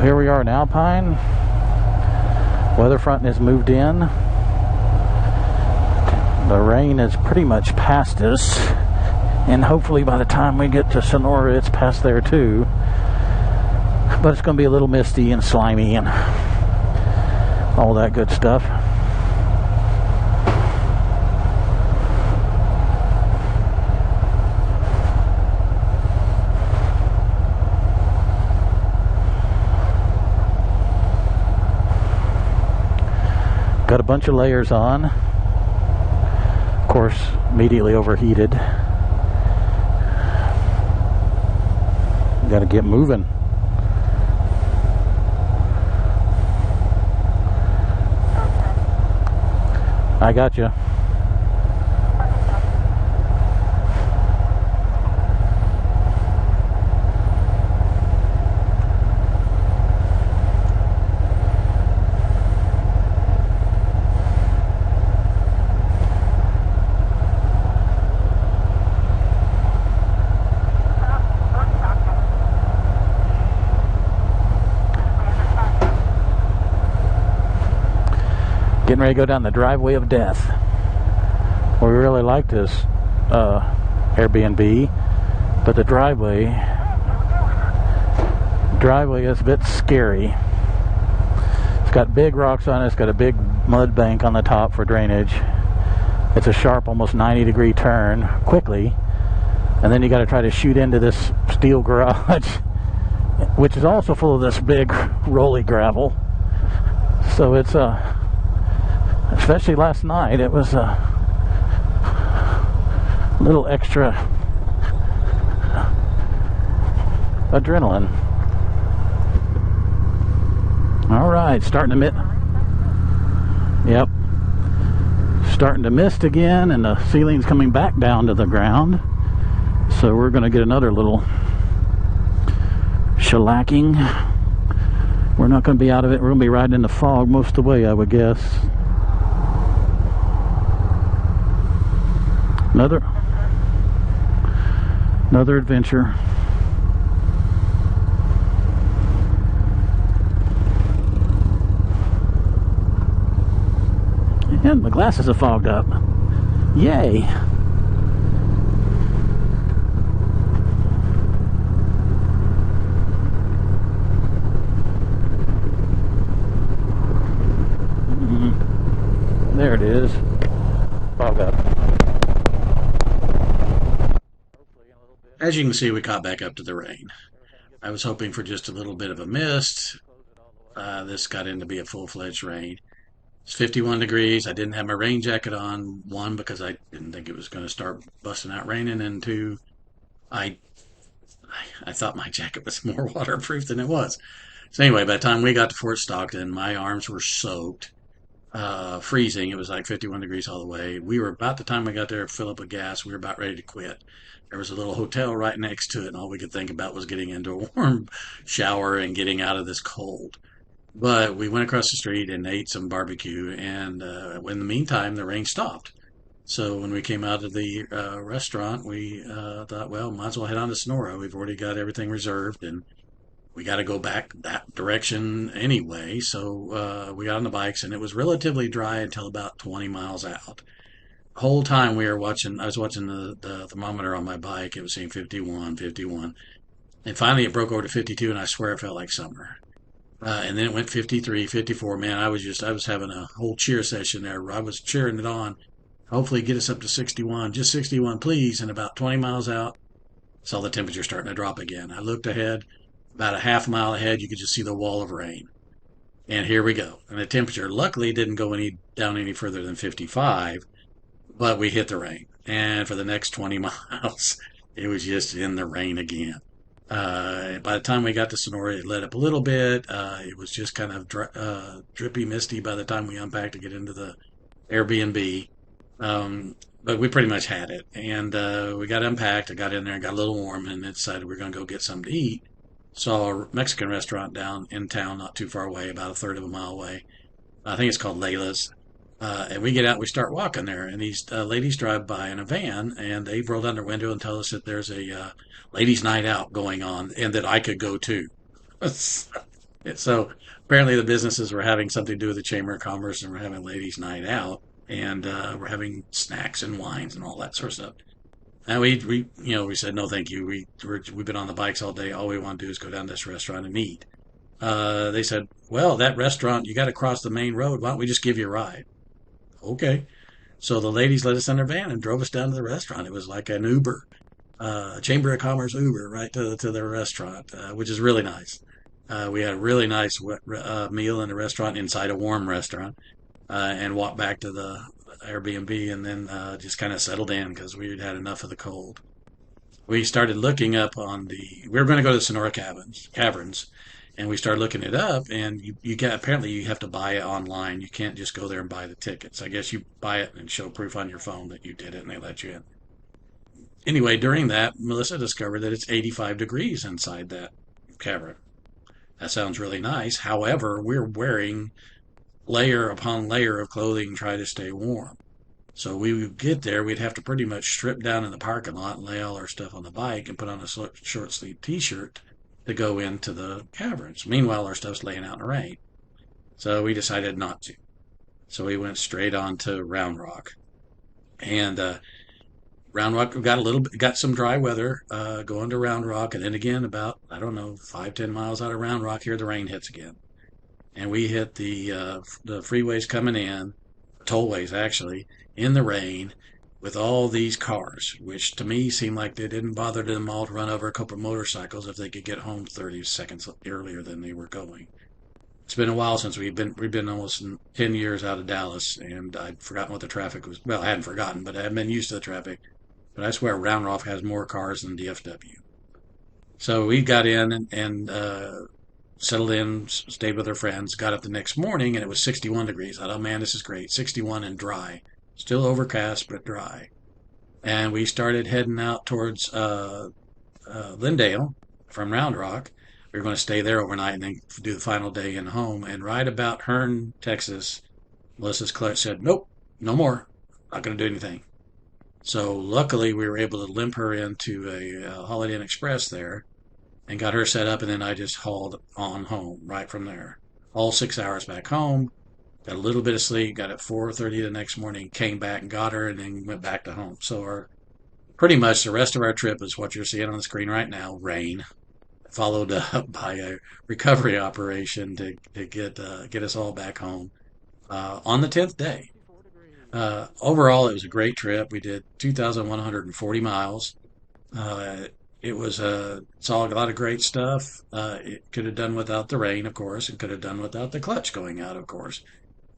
here we are in Alpine. Weather front has moved in. The rain is pretty much past us, and hopefully by the time we get to Sonora it's past there too. But it's going to be a little misty and slimy and all that good stuff. Got a bunch of layers on. Of course, immediately overheated. Got to get moving. I got you. Getting ready to go down the driveway of death. We really like this Airbnb, but the driveway is a bit scary. It's got big rocks on it. It's got a big mud bank on the top for drainage. It's a sharp, almost 90-degree turn quickly, and then you got to try to shoot into this steel garage, which is also full of this big rolly gravel. So it's especially last night, it was a little extra adrenaline. All right, starting to starting to mist again, and the ceiling's coming back down to the ground. So we're going to get another little shellacking. We're not going to be out of it. We're going to be riding in the fog most of the way, I would guess. Another adventure. And my glasses are fogged up. Yay! There it is. Fog up. As you can see, we caught back up to the rain. I was hoping for just a little bit of a mist. This got in to be a full-fledged rain. It's 51 degrees. I didn't have my rain jacket on. One, because I didn't think it was going to start busting out raining, and two, I thought my jacket was more waterproof than it was. So anyway, by the time we got to Fort Stockton, my arms were soaked, freezing. It was like 51 degrees all the way. We were about the time we got there to fill up with gas, we were about ready to quit. There was a little hotel right next to it, and all we could think about was getting into a warm shower and getting out of this cold. But we went across the street and ate some barbecue, and in the meantime, the rain stopped. So when we came out of the restaurant, we thought, well, might as well head on to Sonora. We've already got everything reserved, and we got to go back that direction anyway. So we got on the bikes, and it was relatively dry until about 20 miles out. The whole time I was watching the thermometer on my bike. It was saying 51, 51. And finally it broke over to 52, and I swear it felt like summer. And then it went 53, 54. Man, I was having a whole cheer session there. I was cheering it on. Hopefully get us up to 61, just 61, please. And about 20 miles out, saw the temperature starting to drop again. I looked ahead, about a half mile ahead, you could just see the wall of rain. And here we go. And the temperature luckily didn't go down any further than 55, but we hit the rain. And for the next 20 miles, it was just in the rain again. By the time we got to Sonora, it let up a little bit. It was just kind of drippy, misty by the time we unpacked to get into the Airbnb. But we pretty much had it. And we got unpacked. I got in there and got a little warm, and decided we were going to go get something to eat. Saw a Mexican restaurant down in town, not too far away, about a third of a mile away. I think it's called Layla's. And we get out, we start walking there, and these ladies drive by in a van, and they roll down their window and tell us that there's a ladies' night out going on, and that I could go too. So apparently the businesses were having something to do with the Chamber of Commerce and we're having a ladies' night out and we're having snacks and wines and all that sort of stuff. And we said no, thank you. We've been on the bikes all day. All we want to do is go down to this restaurant and eat. They said, well, that restaurant you got to cross the main road. Why don't we just give you a ride? Okay. So the ladies let us in their van and drove us down to the restaurant. It was like an Uber, Chamber of Commerce Uber, right to the restaurant, which is really nice. We had a really nice meal in the restaurant inside a warm restaurant, and walked back to the Airbnb and then just kind of settled in because we had had enough of the cold. We started looking up on we were going to go to the Sonora Caverns, and we started looking it up. And apparently you have to buy it online. You can't just go there and buy the tickets. I guess you buy it and show proof on your phone that you did it, and they let you in. Anyway, during that, Melissa discovered that it's 85 degrees inside that cavern. That sounds really nice. However, we're wearing layer upon layer of clothing to try to stay warm. So we would get there, we'd have to pretty much strip down in the parking lot and lay all our stuff on the bike and put on a short sleeve t-shirt to go into the caverns. Meanwhile, our stuff's laying out in the rain. So we decided not to. So we went straight on to Round Rock. And Round Rock, we got some dry weather going to Round Rock. And then again, about, I don't know, 5-10 miles out of Round Rock, here the rain hits again. And we hit the freeways coming in, tollways actually, in the rain with all these cars, which to me seemed like they didn't bother them all to run over a couple of motorcycles if they could get home 30 seconds earlier than they were going. It's been a while since we've been almost 10 years out of Dallas, and I'd forgotten what the traffic was. Well, I hadn't forgotten, but I hadn't been used to the traffic. But I swear Round Rock has more cars than DFW. So we got in and settled in, stayed with our friends, got up the next morning, and it was 61 degrees. I thought, oh man, this is great. 61 and dry. Still overcast, but dry. And we started heading out towards Lindale from Round Rock. We were going to stay there overnight and then do the final day in home. And right about Hearne, Texas, Melissa's clutch said, nope, no more. Not going to do anything. So luckily, we were able to limp her into a Holiday Inn Express there and got her set up. And then I just hauled on home right from there. All 6 hours back home. Got a little bit of sleep, got at 4:30 the next morning, came back and got her, and then went back to home. So pretty much the rest of our trip is what you're seeing on the screen right now, rain, followed up by a recovery operation to get us all back home on the 10th day. Overall, it was a great trip. We did 2,140 miles. Uh, it was saw a lot of great stuff. It could have done without the rain, of course, and could have done without the clutch going out, of course.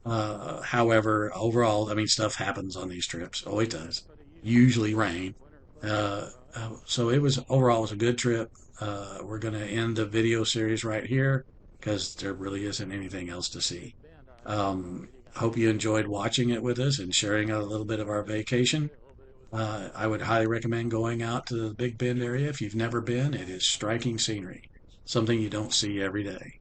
However, overall, I mean, stuff happens on these trips. Always does. Usually rain. So overall, it was a good trip. We're going to end the video series right here because there really isn't anything else to see. Hope you enjoyed watching it with us and sharing a little bit of our vacation. I would highly recommend going out to the Big Bend area if you've never been. It is striking scenery, something you don't see every day.